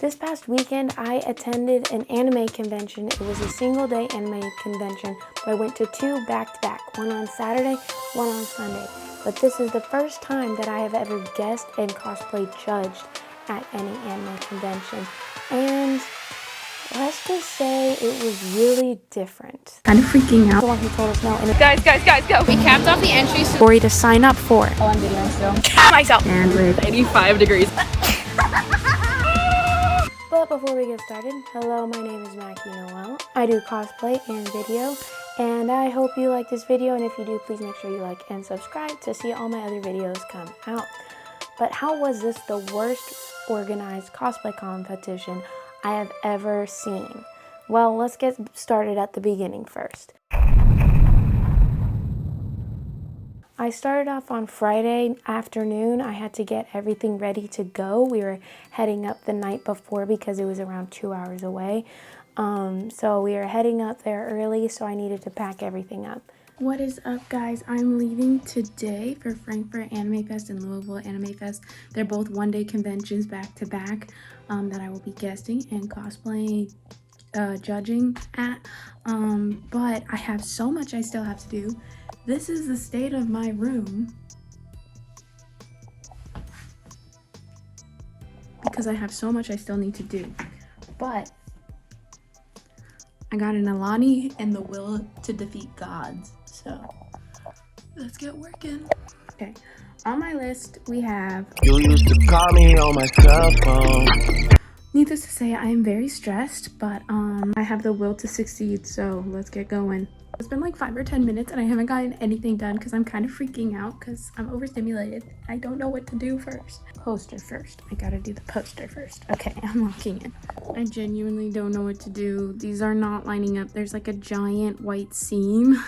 This past weekend, I attended an anime convention. It was a single-day anime convention, but I went to two back-to-back, one on Saturday, one on Sunday. But this is the first time that I have ever guest and cosplay judged at any anime convention. And let's just say it was really different. Kind of freaking out. The one who told us no. And Guys, go. We capped off the entries. story to sign up for. Oh, I'm videoing still. Myself. And with 85 degrees. But before we get started, hello, my name is Mackie Noel. I do cosplay and video, and I hope you like this video, and if you do, please make sure you like and subscribe to see all my other videos come out. But how was this the worst organized cosplay competition I have ever seen? Well, let's get started at the beginning first. I started off on Friday afternoon. I had to get everything ready to go. We were heading up the night before because it was around 2 hours away. So we were heading up there early, so I needed to pack everything up. What is up, guys? I'm leaving today for Frankfort Anime Fest and Louisville Anime Fest. They're both one-day conventions back to back that I will be guesting and cosplaying, judging at. But I have so much I still have to do. This is the state of my room because I have so much I still need to do. But I got an Alani and the will to defeat gods. So let's get working. Okay, on my list we have. You used to call me on my cell phone. Needless to say, I am very stressed, but I have the will to succeed. So let's get going. It's been like 5 or 10 minutes and I haven't gotten anything done because I'm kind of freaking out because I'm overstimulated. I don't know what to do first. Poster first. I gotta do the poster first. Okay, I'm locking in. I genuinely don't know what to do. These are not lining up. There's like a giant white seam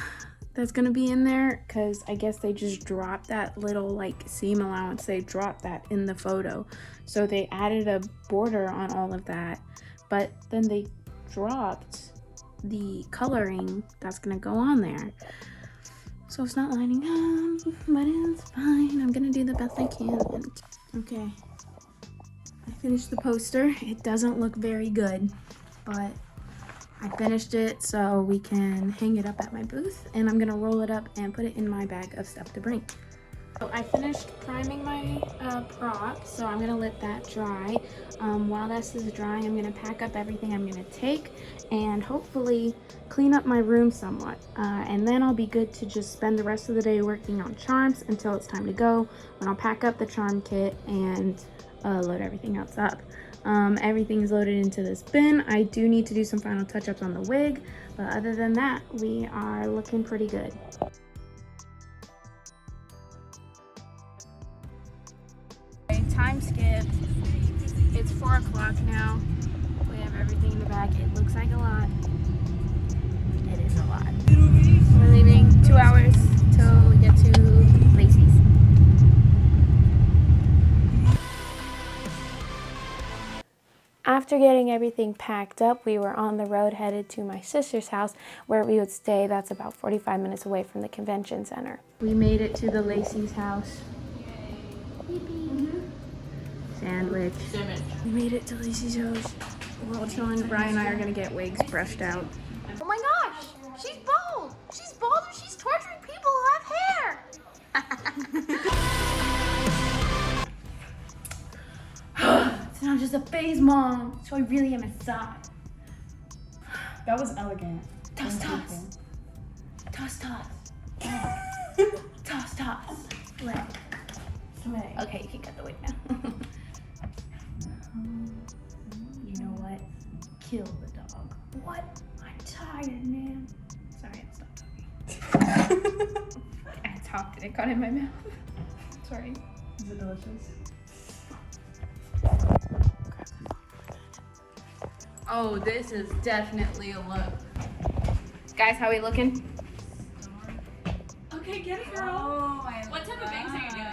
that's gonna be in there because I guess they just dropped that little like seam allowance. They dropped that in the photo. So they added a border on all of that, but then they dropped the coloring that's gonna go on there, so it's not lining up, but it's fine. I'm gonna do the best I can. Okay, I finished the poster. It doesn't look very good, but I finished it so we can hang it up at my booth, and I'm gonna roll it up and put it in my bag of stuff to bring. So I finished priming my prop, so I'm gonna let that dry. While this is drying, I'm gonna pack up everything I'm gonna take and hopefully clean up my room somewhat. And then I'll be good to just spend the rest of the day working on charms until it's time to go, when I'll pack up the charm kit and load everything else up. Everything is loaded into this bin. I do need to do some final touch-ups on the wig, but other than that, we are looking pretty good. Time skip. It's 4 o'clock now. We have everything in the bag. It looks like a lot. It is a lot. We're leaving 2 hours till we get to Lacey's. After getting everything packed up, we were on the road headed to my sister's house where we would stay. That's about 45 minutes away from the convention center. We made it to the Lacey's house. Sandwich. We made it to Lacey's house. We're all chilling. Brian and I are gonna get wigs brushed out. Oh my gosh! She's bald! She's bald and she's torturing people who have hair! It's not just a phase, Mom. So I really am inside. That was elegant. Toss, toss. Toss, toss. Toss, toss. Leg. Sway. Okay, you can cut the wig now. You know what? Kill the dog. What? I'm tired, man. Sorry, I stopped talking. I talked and it got in my mouth. Sorry. Is it delicious? Oh, this is definitely a look. Guys, how we looking? Okay, get it, girl. Oh, what type of bangs are you doing?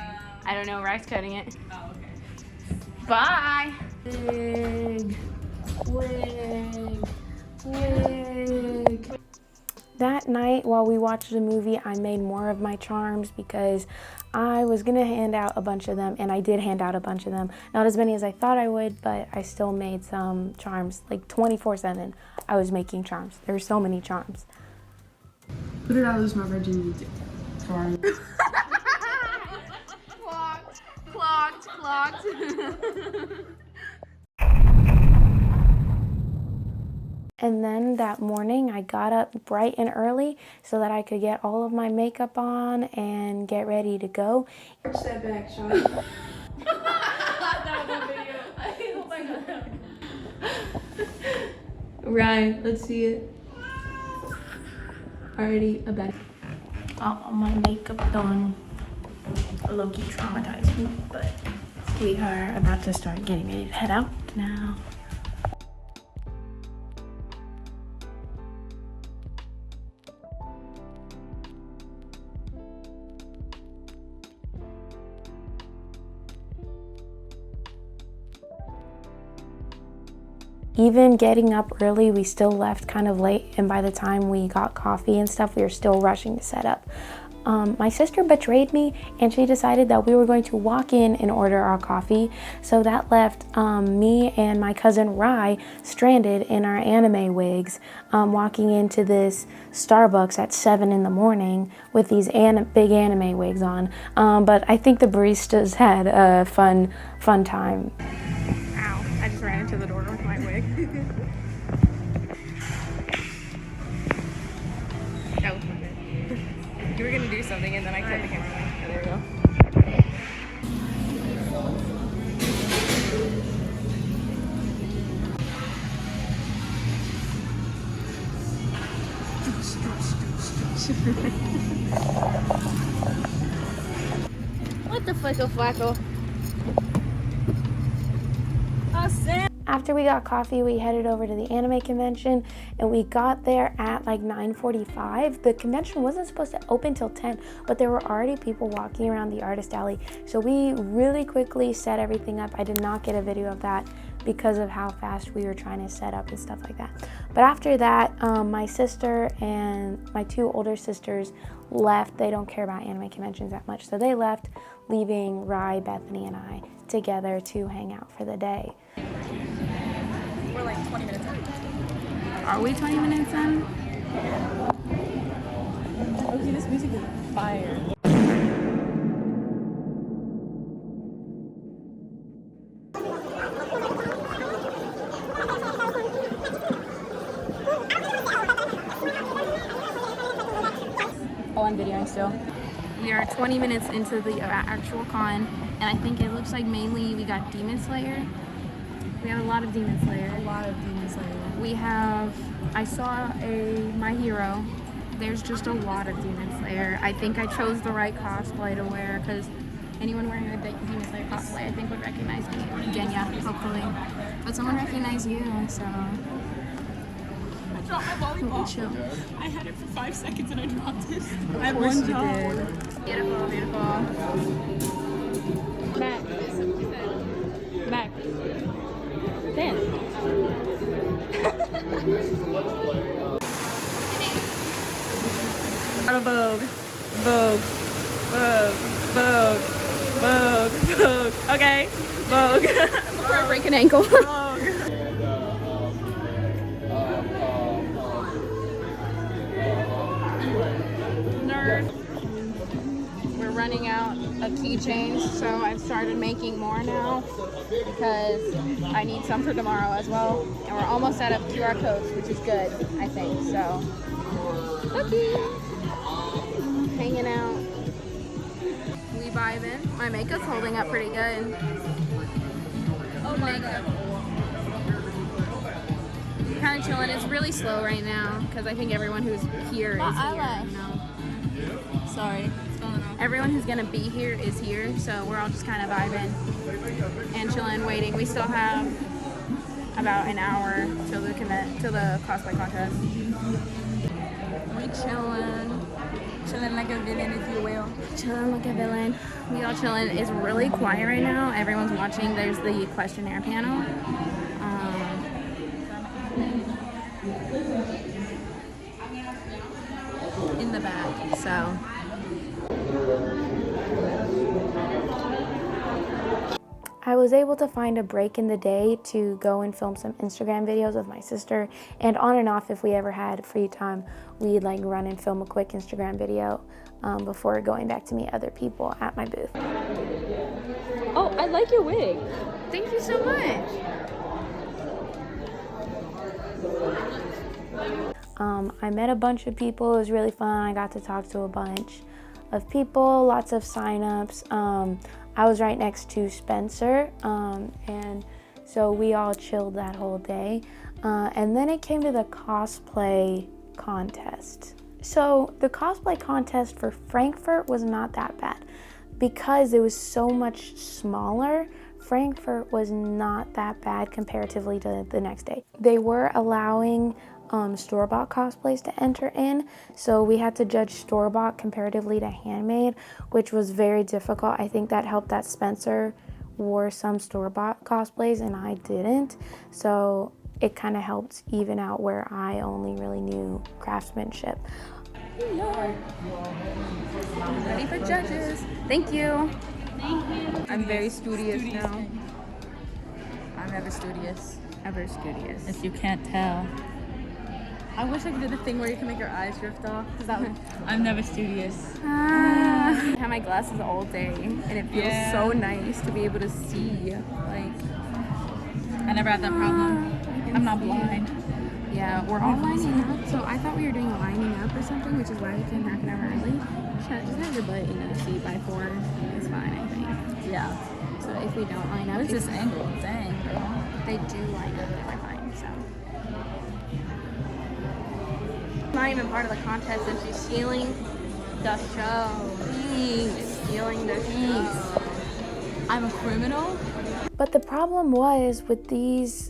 I don't know, Rice cutting it. Oh, okay. Bye! Wig. Wig. Wig. That night while we watched the movie, I made more of my charms because I was gonna hand out a bunch of them, and I did hand out a bunch of them. Not as many as I thought I would, but I still made some charms. Like 24/7, I was making charms. There were so many charms. Who did I lose my virginity to? Clocked. And then that morning, I got up bright and early so that I could get all of my makeup on and get ready to go. Step back, Sean. That was a video. Oh my god. Right, let's see it. Already a bed. Got all my makeup done. Low-key traumatized me, but we are about to start getting ready to head out now. Even getting up early, we still left kind of late, and by the time we got coffee and stuff, we were still rushing to set up. My sister betrayed me, and she decided that we were going to walk in and order our coffee. So that left me and my cousin Rye stranded in our anime wigs, walking into this Starbucks at 7 in the morning with these big anime wigs on. But I think the baristas had a fun time. Ow, I just ran into the door with my wig. That was my bad. You were gonna do something and then I killed the camera. Oh, there we go. What the flacco? After we got coffee, we headed over to the anime convention, and we got there at like 9:45. The convention wasn't supposed to open till 10, but there were already people walking around the artist alley. So we really quickly set everything up. I did not get a video of that because of how fast we were trying to set up and stuff like that. But after that, my sister and my two older sisters left. They don't care about anime conventions that much, so they left, leaving Rye, Bethany, and I together to hang out for the day. We're like 20 minutes in. Are we 20 minutes in? Okay, this music is fire. Oh, I'm videoing still. We are 20 minutes into the actual con, and I think it looks like mainly we got Demon Slayer. We have a lot of Demon Slayer. We have, I saw My Hero. There's just a lot of Demon Slayer. I think I chose the right cosplay to wear because anyone wearing a Demon Slayer cosplay I think would recognize me. Genya, hopefully. But someone recognized you, so. I dropped my volleyball. Chill. I had it for 5 seconds and I dropped it. I had one job. Beautiful, beautiful. Back. Dance. Out of Vogue. Okay. Vogue. Before I break an ankle. Nerd. We're running out of keychains, so I've started making more now because I need some for tomorrow as well. And we're almost out of QR codes, which is good, I think. So, okay. Hanging out. We vibing. My makeup's holding up pretty good. Oh my god. Kind of chilling. It's really slow right now because I think everyone who's here is here. You know? Sorry. Everyone who's gonna be here is here, so we're all just kind of vibing and chilling, waiting. We still have about an hour till the cosplay contest. We chilling like a villain, if you will. Chilling like a villain. We all chilling. It's really quiet right now. Everyone's watching. There's the questionnaire panel. So I was able to find a break in the day to go and film some Instagram videos with my sister, and on and off, if we ever had free time, we'd like run and film a quick Instagram video before going back to meet other people at my booth. oh, I like your wig. Thank you so much. I met a bunch of people. It was really fun. I got to talk to a bunch of people, lots of signups. I was right next to Spencer, and so we all chilled that whole day. And then it came to the cosplay contest. So the cosplay contest for Frankfort was not that bad because it was so much smaller. Frankfort was not that bad comparatively to the next day. They were allowing store-bought cosplays to enter in, so we had to judge store-bought comparatively to handmade, which was very difficult. I think that helped that Spencer wore some store-bought cosplays and I didn't, so it kind of helped even out where I only really knew craftsmanship. Ready for judges. Thank you. Thank you. I'm very studious now. I'm never studious. Ever studious. If you can't tell. I wish I could do the thing where you can make your eyes drift off. Cause that would... I'm never studious. I have my glasses all day, and it feels so nice to be able to see. Like, I never had that problem. I'm not blind. yeah, we're all lining up. So I thought we were doing lining up or something, which is why we came half an hour early. Just have your butt in a seat by 4 is fine, I think. Yeah. So if we don't line up, What is this angle? Dang, girl. they do line up, then we're fine. So. Not even part of the contest, and she's stealing the show. She's stealing the show. I'm a criminal? But the problem was with these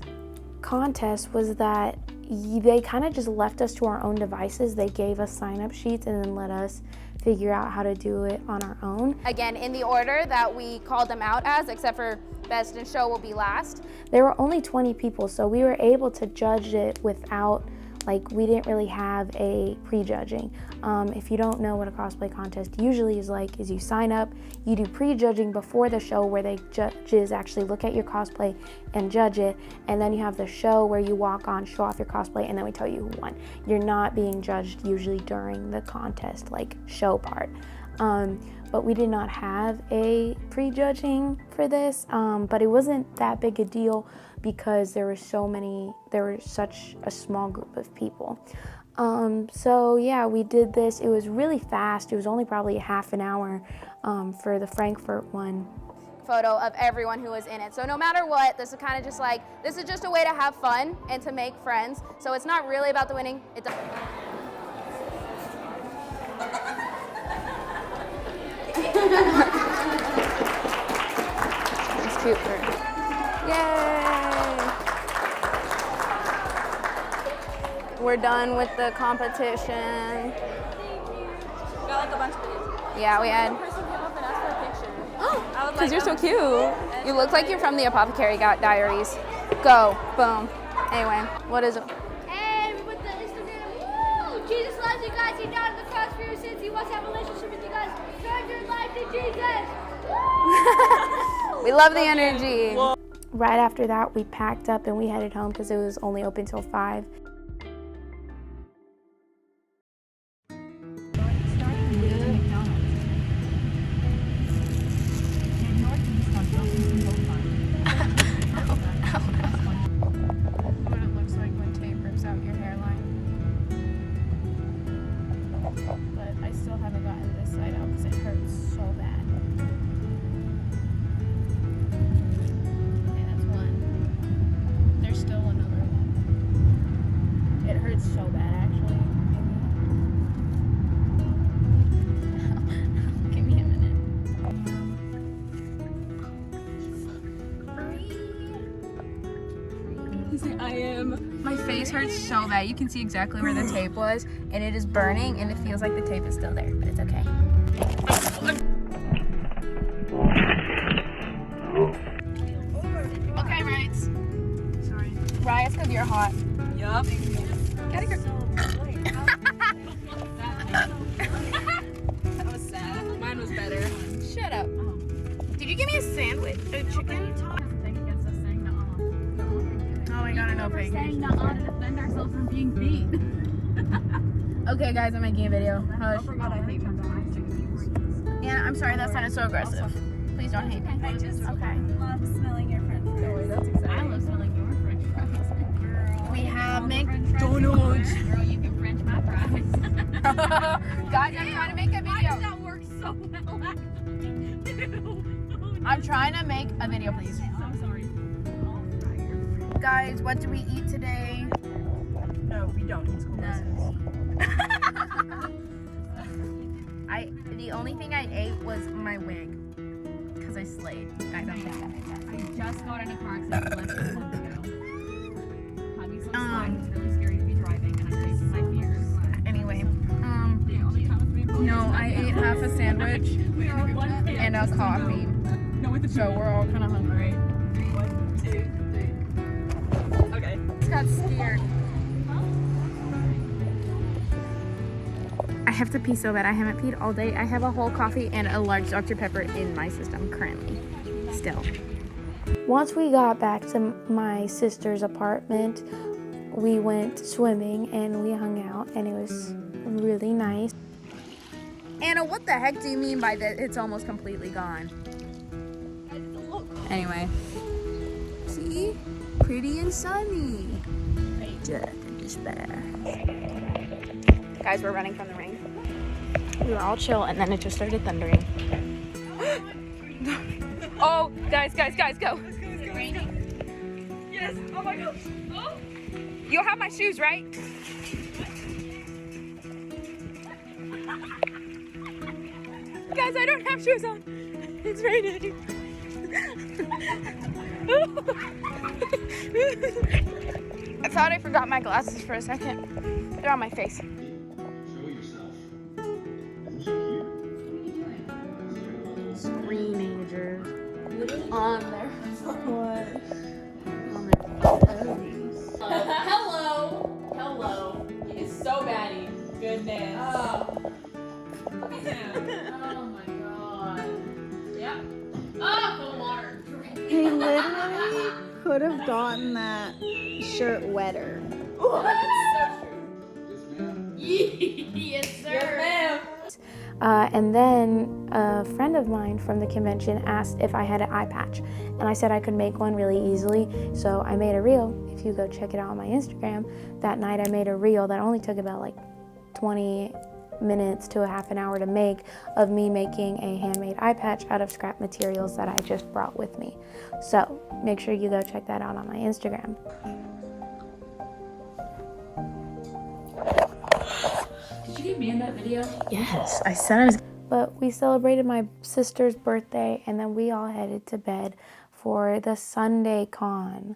contests was that they kind of just left us to our own devices. They gave us sign-up sheets and then let us figure out how to do it on our own. Again, in the order that we called them out as, except for Best in Show will be last. There were only 20 people, so we were able to judge it without, like, we didn't really have a prejudging. If you don't know what a cosplay contest usually is like, is you sign up, you do prejudging before the show where they judges actually look at your cosplay and judge it, and then you have the show where you walk on, show off your cosplay, and then we tell you who won. You're not being judged usually during the contest, like, show part. But we did not have a prejudging for this, but it wasn't that big a deal because there were such a small group of people. So yeah, we did this. It was really fast. It was only probably a half an hour for the Frankfurt one. Photo of everyone who was in it. So no matter what, this is kind of just like, this is just a way to have fun and to make friends. So it's not really about the winning. It's cute for her. Yay! We're done with the competition. Got like a bunch of videos. Yeah, we had. One person came up and asked for a picture. Because you're so cute. You look like you're from the Apothecary Diaries. Go. Boom. Anyway, what is it? And with the Instagram, woo! Jesus loves you guys. He died on the cross for your sins. He wants to have a relationship with you guys. Turn your life to Jesus. We love the energy. Right after that, we packed up and we headed home because it was only open till 5. What it looks like when tape rips out your hairline. But I still haven't gotten this side out because it hurts so bad. Okay, that's one. There's still another one. It hurts so bad, actually. Give me a minute. My face hurts so bad. You can see exactly where the tape was, and it is burning, and it feels like the tape is still there, but it's okay. Okay, Rights. Sorry. Rights, because you're hot. Yup. Gotta go. give me a sandwich? A chicken? Oh my god, I know Peggy. Saying not to defend ourselves from being beat. Okay, guys, I'm making a video. Hush. Oh my god, I hate McDonald's chicken. Yeah, I'm sorry, that sounded so aggressive. Please don't hate me. I just Okay. love smelling your french fries. That's exciting. I love smelling your french fries. Girl, We have McDonald's. Girl, you can french my fries. Guys, I'm trying to make a Why does video. that work so well, actually? I'm trying to make a video, please. I'm sorry. I'll fry your french. Guys, what do we eat today? No, we don't. He's cool. The only thing I ate was my wig. Because I slayed. I don't think that made sense. I just got in a car accident less than a month ago. Hubby's on slide. It's really scary to be driving, and I'm facing my fears. Anyway, The only time it's been no, I ate half a sandwich we are one and a coffee. So we're all kind of hungry. 1, 2, 3. Okay. Just got scared. I have to pee so bad. I haven't peed all day. I have a whole coffee and a large Dr. Pepper in my system currently. Still. Once we got back to my sister's apartment, we went swimming and we hung out, and it was really nice. Anna, what the heck do you mean by that it's almost completely gone? Anyway. See? Pretty and sunny. Death and despair. Guys, we're running from the rain. We were all chill, and then it just started thundering. Oh, guys, go. Is it raining? Yes. Oh my gosh. Oh. You'll have my shoes, right? Guys, I don't have shoes on. It's raining. I thought I forgot my glasses for a second. They're on my face. Screenagers on their what? On their phones. Hello. He's so batty. Goodness. Oh. Look at him. Oh my god. Yep. Oh, the water. He literally could have gotten that shirt wetter. That's so true. Yes, sir. Yes, ma'am. And then a friend of mine from the convention asked if I had an eye patch, and I said I could make one really easily, so I made a reel. If you go check it out on my Instagram, that night I made a reel that only took about like 20 minutes to a half an hour to make, of me making a handmade eye patch out of scrap materials that I just brought with me. So make sure you go check that out on my Instagram. Did you get me in that video? Yes, I said I was. But we celebrated my sister's birthday, and then we all headed to bed for the Sunday con.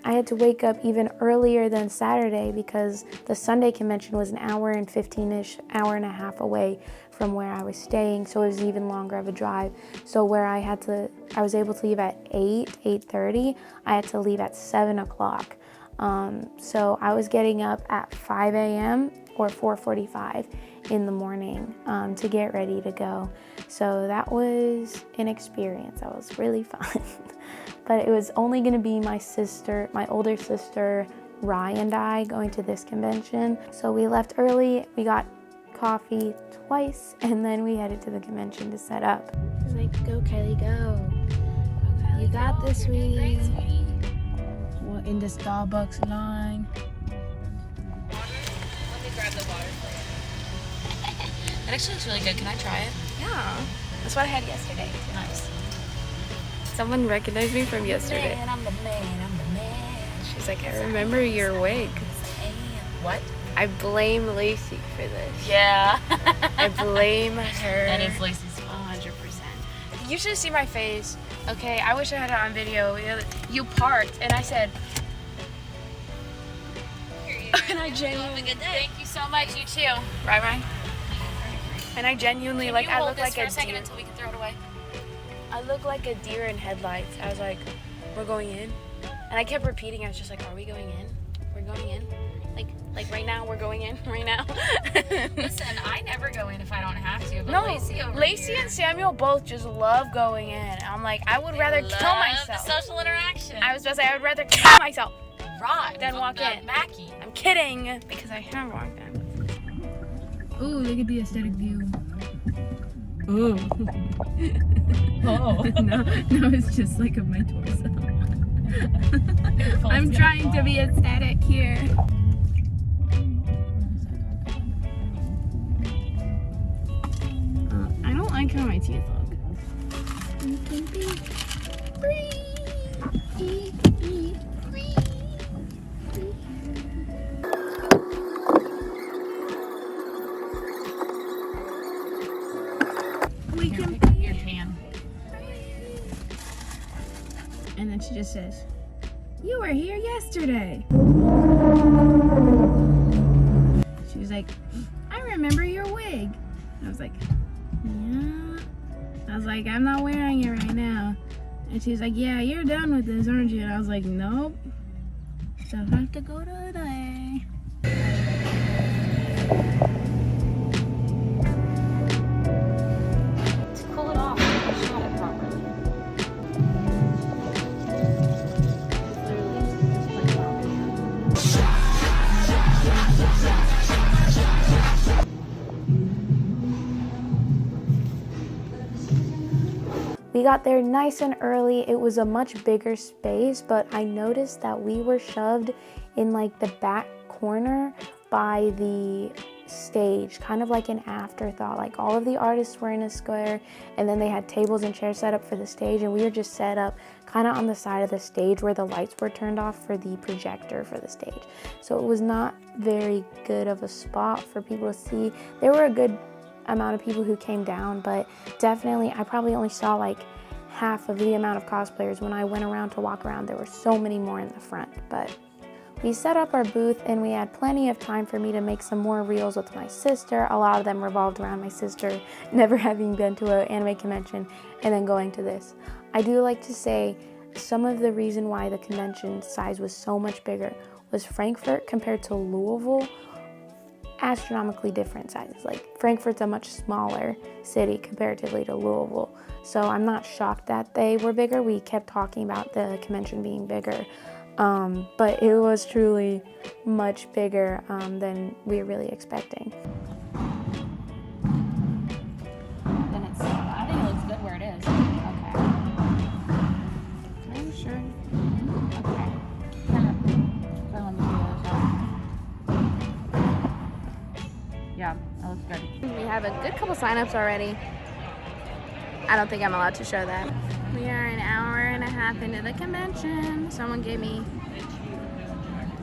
I had to wake up even earlier than Saturday because the Sunday convention was an hour and 15-ish, hour and a half away from where I was staying, so it was even longer of a drive. So where I was able to leave at 8:30, I had to leave at 7 o'clock. So I was getting up at 5 a.m. or 4:45 in the morning to get ready to go. So that was an experience. That was really fun. But it was only going to be my older sister, Rye, and I going to this convention. So we left early, we got coffee twice, and then we headed to the convention to set up. She's like, go Kylie, go. You got this, sweetie. We're in the Starbucks line. Let me grab the water for you. That actually looks really good. Can I try it? Yeah, that's what I had yesterday. Nice. Someone recognized me from yesterday. I'm the man. She's like, I remember your wig. What? I blame Lacey for this. Yeah. I blame her. That is Lacey's fault. 100%. You should see my face. Okay, I wish I had it on video. You parked, and I said, and I genuinely, Have a good day. thank you so much. You too. Bye. And I genuinely, Can like, you I hold look this like for a a second deer. until we can throw it away? I look like a deer in headlights. I was like, we're going in? And I kept repeating, I was just like, are we going in? We're going in. Like right now, we're going in right now. Listen, I never go in if I don't have to. But No, Lacey and Samuel both just love going in. I'm like, I would rather kill myself. The social interaction. I was supposed to say I would rather kill myself right. than walk in. Mackie. I'm kidding, because I have walked in. Ooh, look at the aesthetic view. Ooh. Oh. no, it's just like of my torso. I'm trying to be aesthetic here. I don't like how my teeth look. You can be free. We can be Your tan. And then she just says, "You were here yesterday." She was like, "I remember your wig." I was like, "Yeah." I was like, "I'm not wearing it right now." And she was like, "Yeah, you're done with this, aren't you?" And I was like, "Nope. So I have to go today." To cool it off, I shot it properly. We got there nice and early. It was a much bigger space, but I noticed that we were shoved in like the back corner by the stage, kind of like an afterthought. Like all of the artists were in a square, and then they had tables and chairs set up for the stage, and we were just set up kind of on the side of the stage where the lights were turned off for the projector for the stage. So it was not very good of a spot for people to see. There were a good amount of people who came down, but definitely I probably only saw like half of the amount of cosplayers. When I went around to walk around, there were so many more in the front. But we set up our booth, and we had plenty of time for me to make some more reels with my sister. A lot of them revolved around my sister never having been to an anime convention and then going to this. I do like to say some of the reason why the convention size was so much bigger was Frankfort compared to Louisville. Astronomically different sizes. Like Frankfort's a much smaller city comparatively to Louisville, so I'm not shocked that they were bigger. We kept talking about the convention being bigger, but it was truly much bigger than we were really expecting. Then it's, I think it looks good where it is. Okay. Are you sure? Okay. Yeah, that looks good. We have a good couple signups already. I don't think I'm allowed to show that. We are an hour and a half into the convention. Someone gave me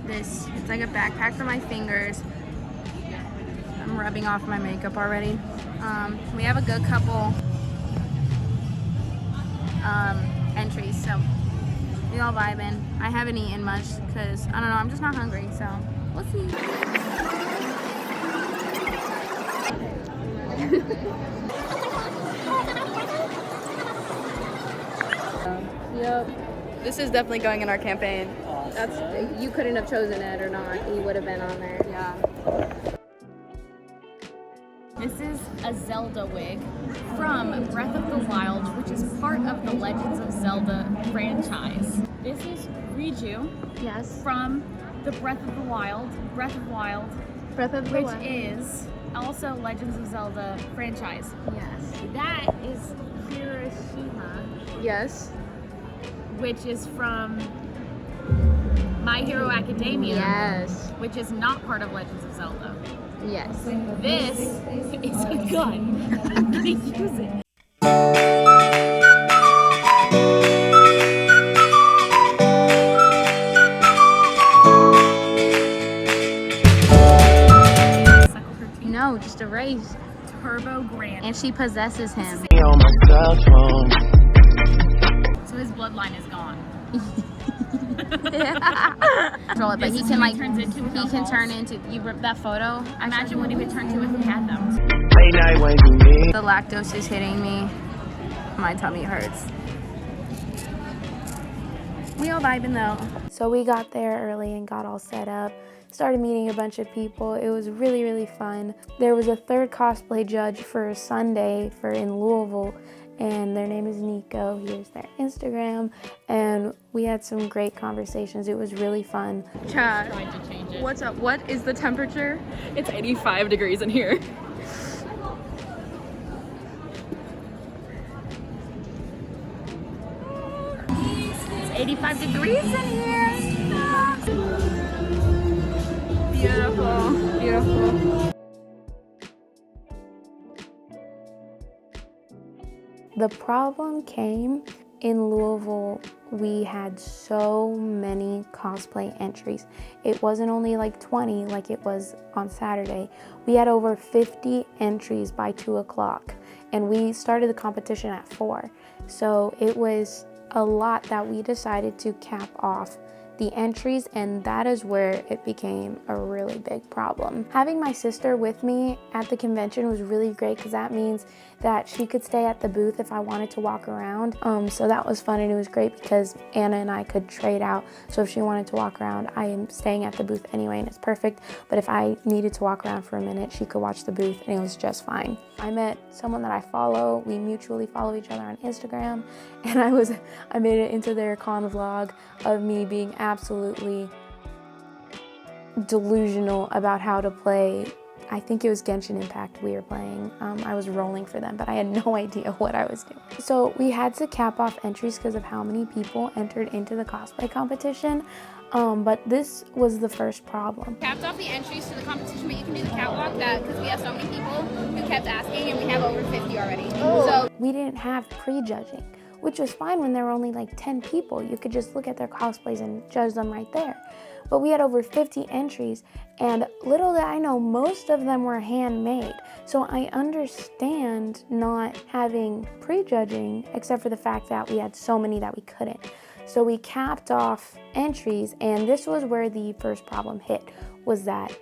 this. It's like a backpack for my fingers. I'm rubbing off my makeup already. We have a good couple entries, so we all vibing. I haven't eaten much because, I don't know, I'm just not hungry, so we'll see. Yep. This is definitely going in our campaign. That's, you couldn't have chosen it or not. You would have been on there. Yeah. This is a Zelda wig from Breath of the Wild, which is part of the Legends of Zelda franchise. This is Riju Yes. from the Breath of the Wild, which is also Legends of Zelda franchise. Yes. That is Hiroshima, Yes. which is from My Hero Academia, Yes. which is not part of Legends of Zelda. Yes. This is a gun. I'm gonna use it. No, just a raise. Turbo Grand. And she possesses him. On my cell phone. So his bloodline is gone. Control it, but This he is can who like he turns into he without can balls. turn into you rip that photo. Imagine what he would turn to if he had them. Late night when you need. The lactose is hitting me. My tummy hurts. We all vibing though. So we got there early and got all set up, started meeting a bunch of people. It was really, really fun. There was a third cosplay judge for Sunday in Louisville, and their name is Nico. Here's their Instagram, and we had some great conversations. It was really fun. Chat, Trying to change it. what's up? What is the temperature? It's 85 degrees in here. It's 85 degrees in here. Beautiful, beautiful. The problem came in Louisville. We had so many cosplay entries. It wasn't only like 20 like it was on Saturday. We had over 50 entries by 2 o'clock, and we started the competition at 4. So it was a lot that we decided to cap off the entries, and that is where it became a really big problem. Having my sister with me at the convention was really great because that means that she could stay at the booth if I wanted to walk around. So that was fun, and it was great because Anna and I could trade out. So if she wanted to walk around, I am staying at the booth anyway, and it's perfect. But if I needed to walk around for a minute, she could watch the booth, and it was just fine. I met someone that I follow. We mutually follow each other on Instagram, and I made it into their con vlog of me being absolutely delusional about how to play. I think it was Genshin Impact we were playing. I was rolling for them, but I had no idea what I was doing. So we had to cap off entries because of how many people entered into the cosplay competition. But this was the first problem. Capped off the entries to the competition, but you can do the catwalk because we have so many people who kept asking, and we have over 50 already. So We didn't have pre-judging, which was fine when there were only like 10 people. You could just look at their cosplays and judge them right there. But we had over 50 entries, and little did I know, most of them were handmade. So I understand not having pre-judging, except for the fact that we had so many that we couldn't. So we capped off entries, and this was where the first problem hit, was that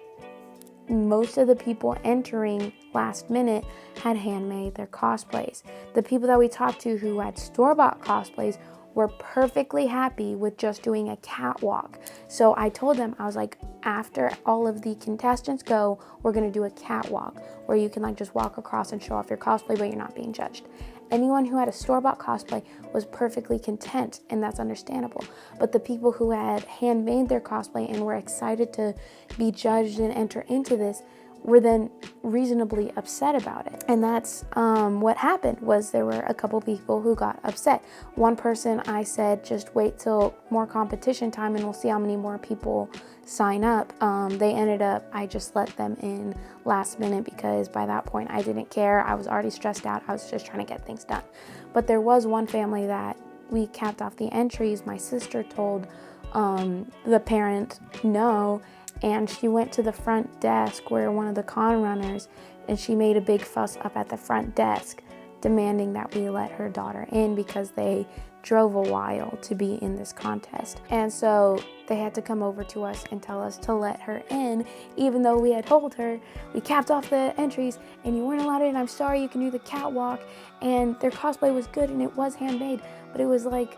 most of the people entering last minute had handmade their cosplays. The people that we talked to who had store-bought cosplays were perfectly happy with just doing a catwalk. So I told them, I was like, after all of the contestants go, we're gonna do a catwalk where you can like just walk across and show off your cosplay, but you're not being judged. Anyone who had a store-bought cosplay was perfectly content, and that's understandable. But the people who had handmade their cosplay and were excited to be judged and enter into this were then reasonably upset about it. And that's what happened, was there were a couple people who got upset. One person, I said, just wait till more competition time and we'll see how many more people sign up. They ended up, I just let them in last minute because by that point I didn't care. I was already stressed out. I was just trying to get things done. But there was one family that we capped off the entries. My sister told the parent no, and she went to the front desk where one of the con runners, and she made a big fuss up at the front desk demanding that we let her daughter in because they drove a while to be in this contest. And so they had to come over to us and tell us to let her in, even though we had told her we capped off the entries and you weren't allowed in. I'm sorry, you can do the catwalk. And their cosplay was good and it was handmade, but it was like,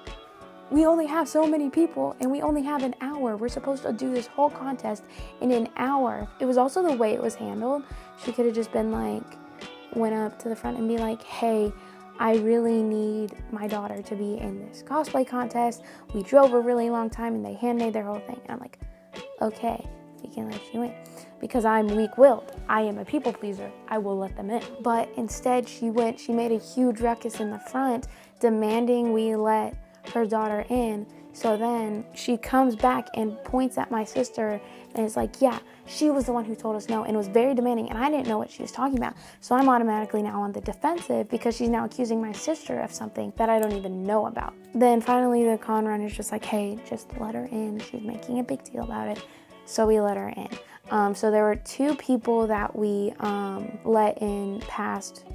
we only have so many people and we only have an hour. We're supposed to do this whole contest in an hour. It was also the way it was handled. She could have just been like, went up to the front and be like, hey, I really need my daughter to be in this cosplay contest. We drove a really long time and they handmade their whole thing. And I'm like, okay, we can let you in. Because I'm weak-willed. I am a people pleaser. I will let them in. But instead she made a huge ruckus in the front demanding we let her daughter in. So then she comes back and points at my sister and is like, yeah, she was the one who told us no, and was very demanding, and I didn't know what she was talking about. So I'm automatically now on the defensive because she's now accusing my sister of something that I don't even know about. Then finally the con runner's just like, hey, just let her in. She's making a big deal about it. So we let her in. So there were 2 people that we let in past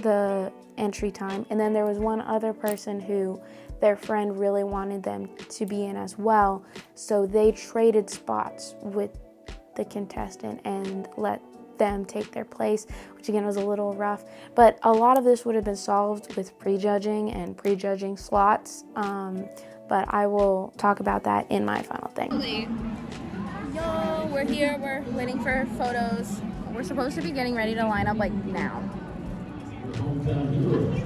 the entry time, and then there was one other person who their friend really wanted them to be in as well, so they traded spots with the contestant and let them take their place, which again was a little rough. But a lot of this would have been solved with prejudging and prejudging slots. but I will talk about that in my final thing. Yo, we're here. We're waiting for photos. We're supposed to be getting ready to line up like now.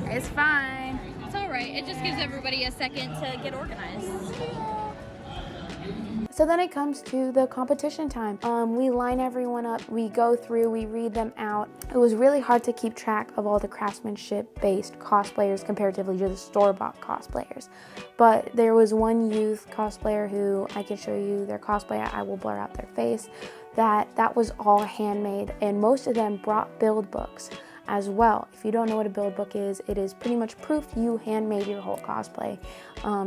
It's fine. It's all right. It just gives everybody a second to get organized. So then it comes to the competition time. We line everyone up, we go through, we read them out. It was really hard to keep track of all the craftsmanship-based cosplayers comparatively to the store-bought cosplayers. But there was one youth cosplayer who I can show you their cosplay, I will blur out their face, that was all handmade, and most of them brought build books as well. If you don't know what a build book is, it is pretty much proof you handmade your whole cosplay.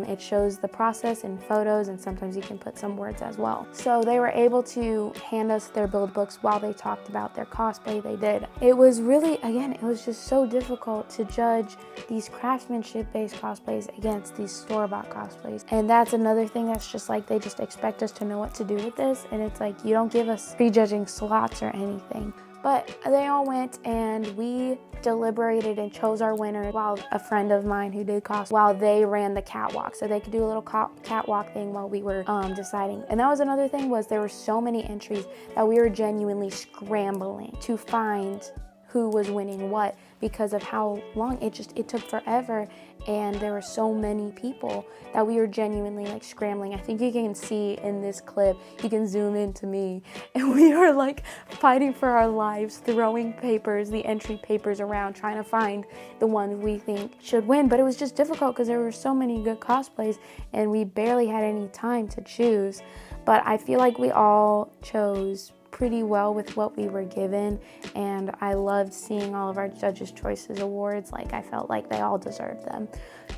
It shows the process in photos, and sometimes you can put some words as well. So they were able to hand us their build books while they talked about their cosplay they did. It was really, again, it was just so difficult to judge these craftsmanship-based cosplays against these store-bought cosplays. And that's another thing that's just like, they just expect us to know what to do with this, and it's like, you don't give us prejudging slots or anything. But they all went, and we deliberated and chose our winner while a friend of mine who did cosplay, while they ran the catwalk. So they could do a little catwalk thing while we were deciding. And that was another thing, was there were so many entries that we were genuinely scrambling to find who was winning what, because of how long it took forever, and there were so many people that we were genuinely like scrambling. I think you can see in this clip, you can zoom into me, and we are like fighting for our lives, throwing papers, the entry papers around, trying to find the ones we think should win. But it was just difficult because there were so many good cosplays and we barely had any time to choose. But I feel like we all chose pretty well with what we were given, and I loved seeing all of our Judges' Choices awards. Like, I felt like they all deserved them.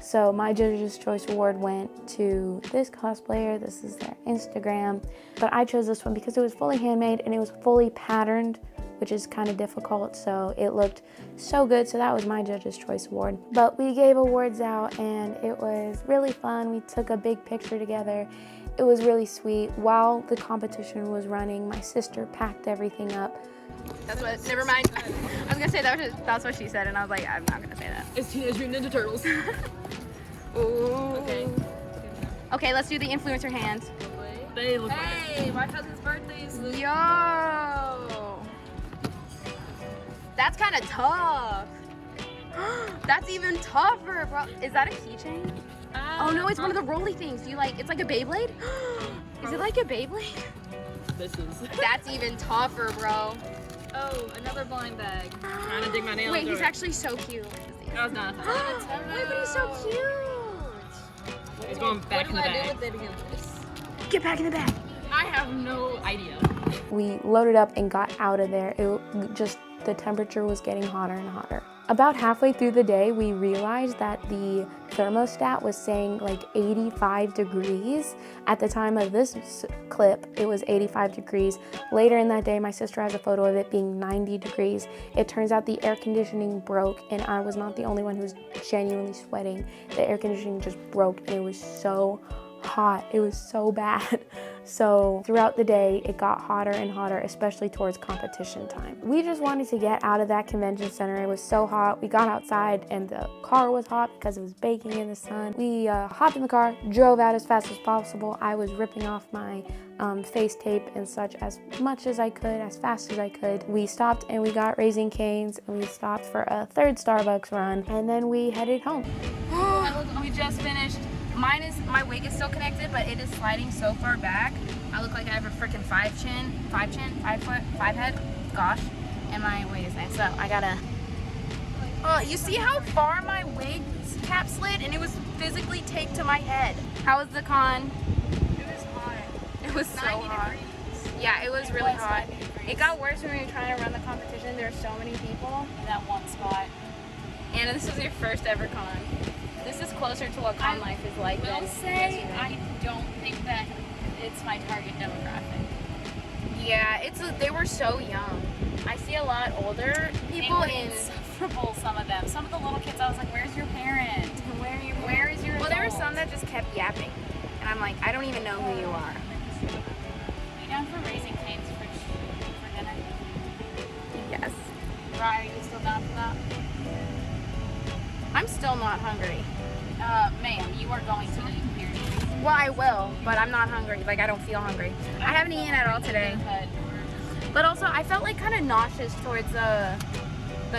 So my Judges' Choice award went to this cosplayer. This is their Instagram, but I chose this one because it was fully handmade and it was fully patterned, which is kind of difficult, so it looked so good. So that was my Judges' Choice award. But we gave awards out and it was really fun. We took a big picture together. It was really sweet. While the competition was running, my sister packed everything up. That's what, never mind. I was gonna say that's what she said, and I was like, I'm not gonna say that. It's Teenage Mutant Ninja Turtles. Ooh. Okay, let's do the influencer hands. They look Hey, my cousin's birthday's. Yo! That's kind of tough. That's even tougher, bro. Is that a keychain? Oh no, it's one of the rolly things. Do you like, it's like a Beyblade? Is it like a Beyblade? This is. That's even tougher, bro. Oh, another blind bag. Trying to dig my nails. Wait, he's actually so cute. That was not. Wait, but he's so cute. He's going back in the bag. Get back in the bag. I have no idea. We loaded up and got out of there. The temperature was getting hotter and hotter. About halfway through the day, we realized that the thermostat was saying like 85 degrees. At the time of this clip, it was 85 degrees. Later in that day, my sister has a photo of it being 90 degrees. It turns out the air conditioning broke, and I was not the only one who was genuinely sweating. The air conditioning just broke, and it was so hot. It was so bad. So throughout the day, it got hotter and hotter, especially towards competition time. We just wanted to get out of that convention center. It was so hot. We got outside and the car was hot because it was baking in the sun. We hopped in the car, drove out as fast as possible. I was ripping off my face tape and such as much as I could, as fast as I could. We stopped and we got Raising Cane's, and we stopped for a third Starbucks run, and then we headed home. We just finished. My wig is still connected, but it is sliding so far back. I look like I have a freaking 5 foot, 5 head. Gosh, and my wig is nice. So I gotta. Oh, you see how far my wig cap slid, and it was physically taped to my head. How was the con? It was hot. It was so hot. Yeah, it was really hot. It got worse when we were trying to run the competition. There were so many people In that one spot. Anna, this was your first ever con. This is closer to what con life is like. I will say, I don't think that it's my target demographic. Yeah, they were so young. I see a lot older people in. Insufferable, some of them. Some of the little kids, I was like, where's your parent? Where is your Well, there were adult? some that just kept yapping. And I'm like, I don't even know who you are. You down for Raising Cane's for dinner? Yes. Ryan, are you still down for that? I'm still not hungry. Ma'am, you are going to eat, period. Well, I will, but I'm not hungry. Like, I don't feel hungry. I haven't eaten at all today. But also, I felt like kind of nauseous towards the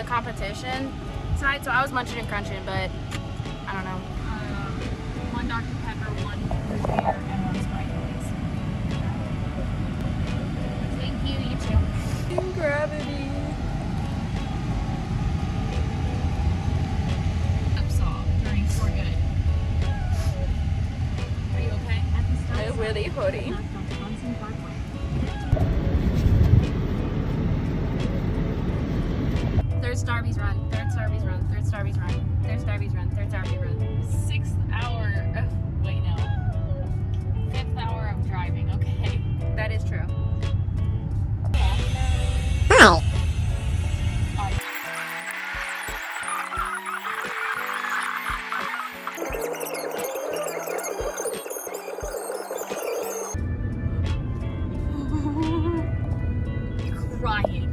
competition side, so I was munching and crunching, but I don't know. One Dr. Pepper, one root beer, and one Sprite, please. Thank you, you too. Gravity. We're good. Are you okay? I'm really hoodie. Third Starbucks run. Third Starbucks run. Third Starbucks run. Third Starbucks run. Third Starbucks run. 6th hour. Wait, no. 5th hour of driving. Okay. That is true. Ow. Crying.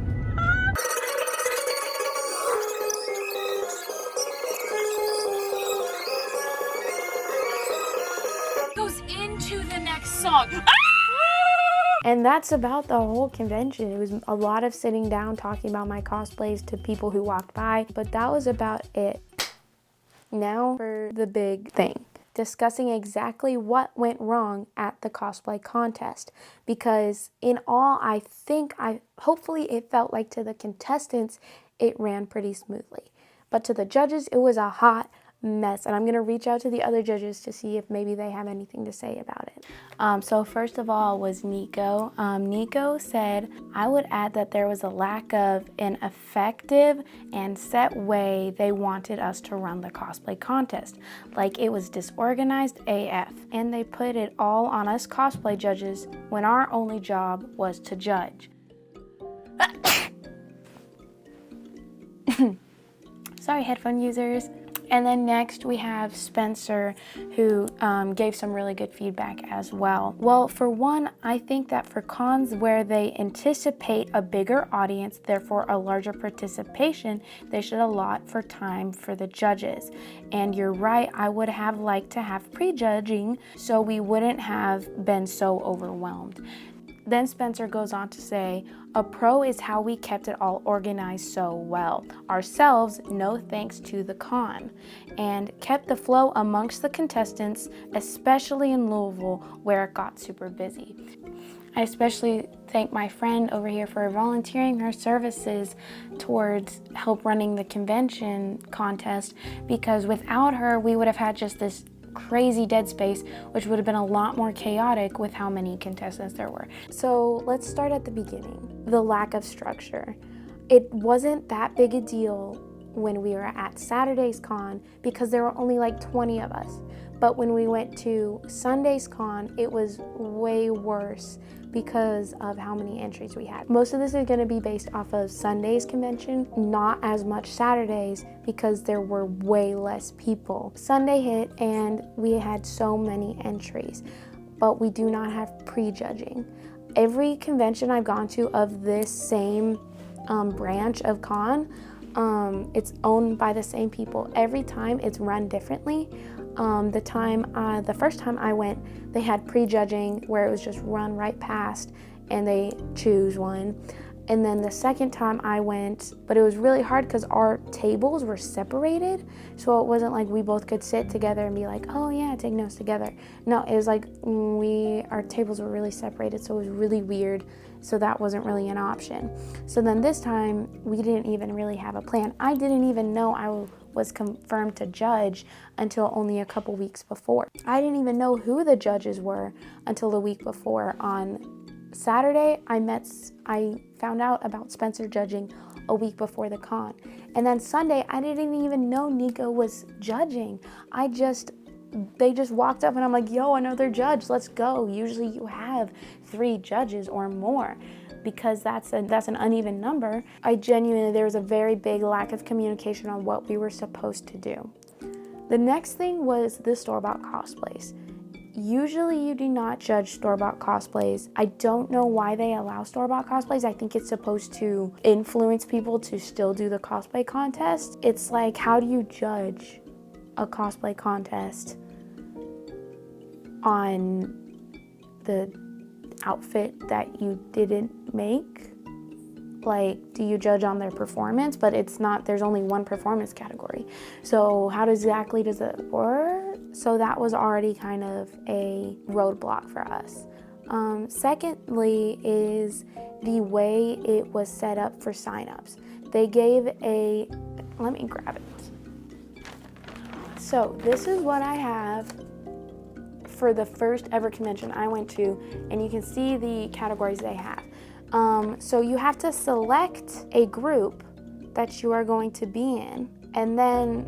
Goes into the next song. And that's about the whole convention. It was a lot of sitting down talking about my cosplays to people who walked by, but that was about it. Now for the big thing. Discussing exactly what went wrong at the cosplay contest, because in all, hopefully it felt like to the contestants it ran pretty smoothly, but to the judges it was a hot mess, and I'm gonna reach out to the other judges to see if maybe they have anything to say about it. So first of all was Nico. Nico said, I would add that there was a lack of an effective and set way they wanted us to run the cosplay contest. Like, it was disorganized AF, and they put it all on us cosplay judges when our only job was to judge. Sorry, headphone users. And then next we have Spencer, who gave some really good feedback as well. Well, for one, I think that for cons where they anticipate a bigger audience, therefore a larger participation, they should allot for time for the judges. And you're right, I would have liked to have prejudging so we wouldn't have been so overwhelmed. Then Spencer goes on to say, a pro is how we kept it all organized so well. Ourselves, no thanks to the con, and kept the flow amongst the contestants, especially in Louisville where it got super busy. I especially thank my friend over here for volunteering her services towards help running the convention contest, because without her, we would have had just this crazy dead space, which would have been a lot more chaotic with how many contestants there were. So let's start at the beginning. The lack of structure. It wasn't that big a deal when we were at Saturday's con because there were only like 20 of us. But when we went to Sunday's con, it was way worse because of how many entries we had. Most of this is going to be based off of Sunday's convention, not as much Saturday's, because there were way less people. Sunday hit and we had so many entries, but we do not have prejudging. Every convention I've gone to of this same branch of con, it's owned by the same people. Every time it's run differently. The first time I went, they had prejudging where it was just run right past and they choose one. And then the second time I went, but it was really hard because our tables were separated. So it wasn't like we both could sit together and be like, oh yeah, take notes together. No, it was like our tables were really separated. So it was really weird. So that wasn't really an option. So then this time we didn't even really have a plan. I didn't even know I was confirmed to judge until only a couple weeks before. I didn't even know who the judges were until the week before. On Saturday, I found out about Spencer judging a week before the con. And then Sunday, I didn't even know Nico was judging. They just walked up and I'm like, yo, another judge, let's go. Usually you have 3 judges or more because that's an uneven number. There was a very big lack of communication on what we were supposed to do. The next thing was the store-bought cosplays. Usually you do not judge store-bought cosplays. I don't know why they allow store-bought cosplays. I think it's supposed to influence people to still do the cosplay contest. It's like, how do you judge a cosplay contest on the outfit that you didn't make? Like, do you judge on their performance? But it's not, there's only one performance category. So how exactly does it work? So that was already kind of a roadblock for us. Secondly is the way it was set up for signups. They gave let me grab it. So this is what I have for the first ever convention I went to, and you can see the categories they have. So you have to select a group that you are going to be in, and then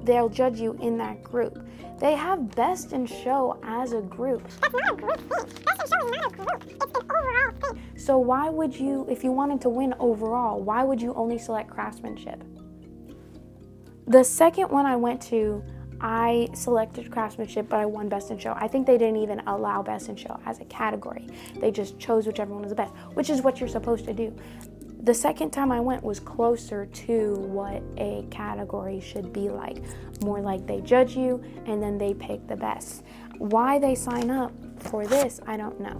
they'll judge you in that group. They have Best in Show as a group. That's not a group. Best in Show is not a group. It's an overall thing. So why would you, if you wanted to win overall, why would you only select craftsmanship? The second one I went to, I selected craftsmanship, but I won Best in Show. I think they didn't even allow Best in Show as a category. They just chose whichever one was the best, which is what you're supposed to do. The second time I went was closer to what a category should be like. More like they judge you and then they pick the best. Why they sign up for this, I don't know.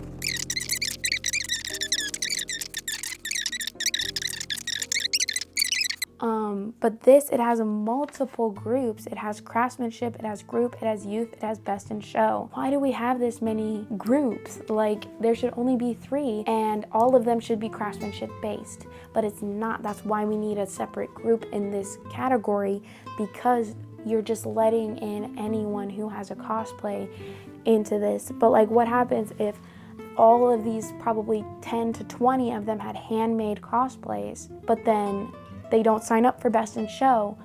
But this, it has multiple groups. It has craftsmanship, it has group, it has youth, it has Best in Show. Why do we have this many groups? Like, there should only be 3 and all of them should be craftsmanship based, but it's not. That's why we need a separate group in this category, because you're just letting in anyone who has a cosplay into this. But like, what happens if all of these, probably 10 to 20 of them, had handmade cosplays, but then they don't sign up for Best in Show?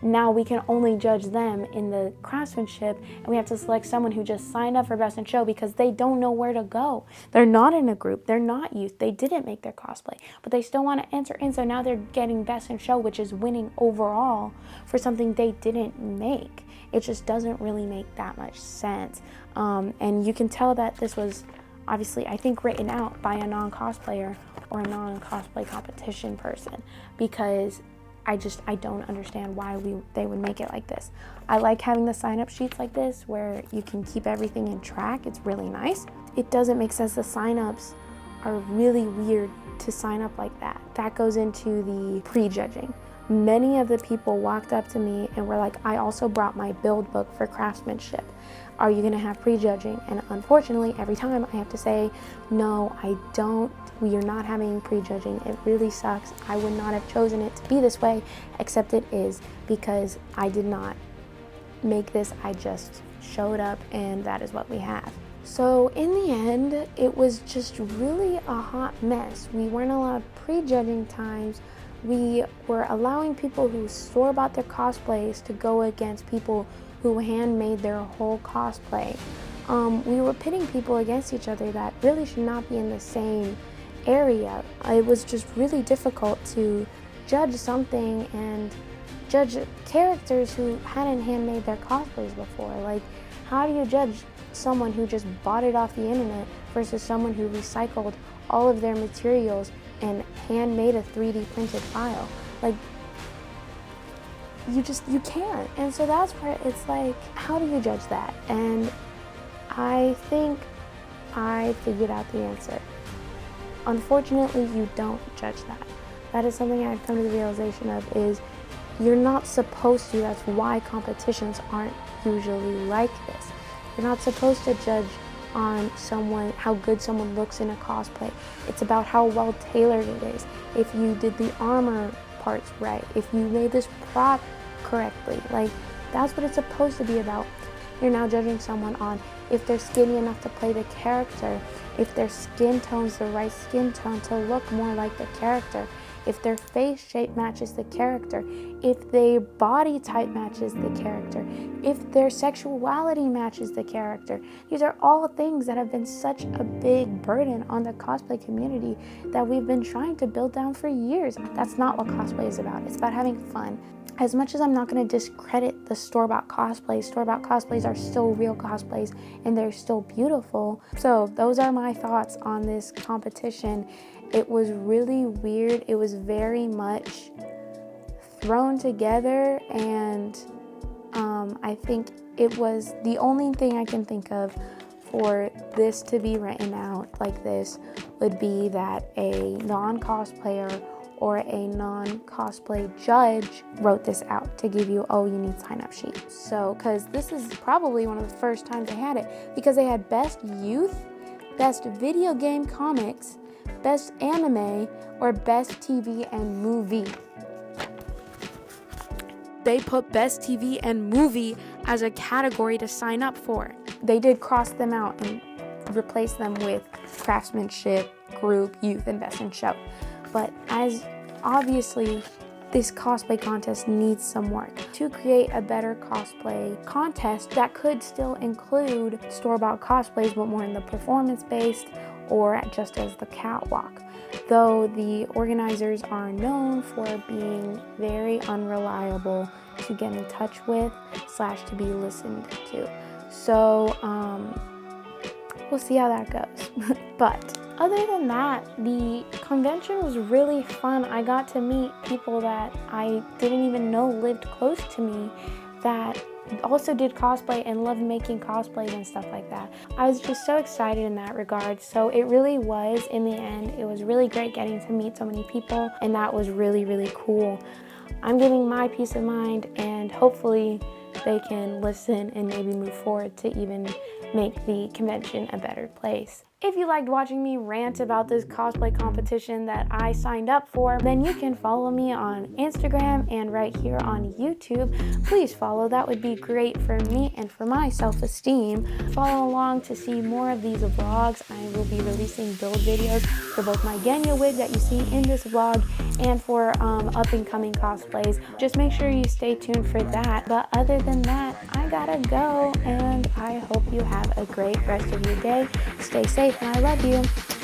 Now we can only judge them in the craftsmanship, and we have to select someone who just signed up for Best in Show because they don't know where to go. They're not in a group, they're not youth, they didn't make their cosplay, but they still want to enter in, so now they're getting Best in Show, which is winning overall for something they didn't make. It just doesn't really make that much sense. And you can tell that this was obviously, I think, written out by a non-cosplayer or a non-cosplay competition person, because I don't understand why they would make it like this. I like having the sign-up sheets like this where you can keep everything in track. It's really nice. It doesn't make sense. The sign-ups are really weird to sign up like that. That goes into the pre-judging. Many of the people walked up to me and were like, I also brought my build book for craftsmanship. Are you gonna have prejudging? And unfortunately, every time I have to say, no, I don't. We are not having prejudging. It really sucks. I would not have chosen it to be this way, except it is, because I did not make this. I just showed up and that is what we have. So in the end, it was just really a hot mess. We weren't allowed prejudging times. We were allowing people who store-bought their cosplays to go against people who handmade their whole cosplay. We were pitting people against each other that really should not be in the same area. It was just really difficult to judge something and judge characters who hadn't handmade their cosplays before. Like, how do you judge someone who just bought it off the internet versus someone who recycled all of their materials and handmade a 3D printed file? Like, you can't. And so that's where it's like, how do you judge that? And I think I figured out the answer. Unfortunately, you don't judge that. That is something I've come to the realization of, is you're not supposed to. That's why competitions aren't usually like this. You're not supposed to judge on someone, how good someone looks in a cosplay. It's about how well tailored it is. If you did the armor parts right, if you made this prop correctly, like, that's what it's supposed to be about. You're now judging someone on if they're skinny enough to play the character, if their skin tone's the right skin tone to look more like the character, if their face shape matches the character, if their body type matches the character, if their sexuality matches the character. These are all things that have been such a big burden on the cosplay community that we've been trying to build down for years. That's not what cosplay is about. It's about having fun. As much as I'm not going to discredit the store-bought cosplays are still real cosplays and they're still beautiful. So those are my thoughts on this competition. It was really weird. It was very much thrown together, and I think it was the only thing I can think of for this to be written out like this would be that a non-cosplayer or a non-cosplay judge wrote this out to give you, oh, you need sign-up sheets. So, because this is probably one of the first times they had it, because they had best youth, best video game comics, best anime, or best TV and movie. They put best TV and movie as a category to sign up for. They did cross them out and replace them with craftsmanship, group, youth, and best in show. But as obviously this cosplay contest needs some work to create a better cosplay contest that could still include store-bought cosplays but more in the performance-based or just as the catwalk, though the organizers are known for being very unreliable to get in touch with / to be listened to. So we'll see how that goes. But other than that, the convention was really fun. I got to meet people that I didn't even know lived close to me that also did cosplay and loved making cosplays and stuff like that. I was just so excited in that regard. So it really was, in the end, it was really great getting to meet so many people, and that was really, really cool. I'm giving my peace of mind, and hopefully they can listen and maybe move forward to even make the convention a better place. If you liked watching me rant about this cosplay competition that I signed up for, then you can follow me on Instagram and right here on YouTube. Please follow, that would be great for me and for my self-esteem. Follow along to see more of these vlogs. I will be releasing build videos for both my Genya wig that you see in this vlog and for up and coming cosplays. Just make sure you stay tuned for that. But other than that, I gotta go, and I hope you have a great rest of your day. Stay safe, and I love you.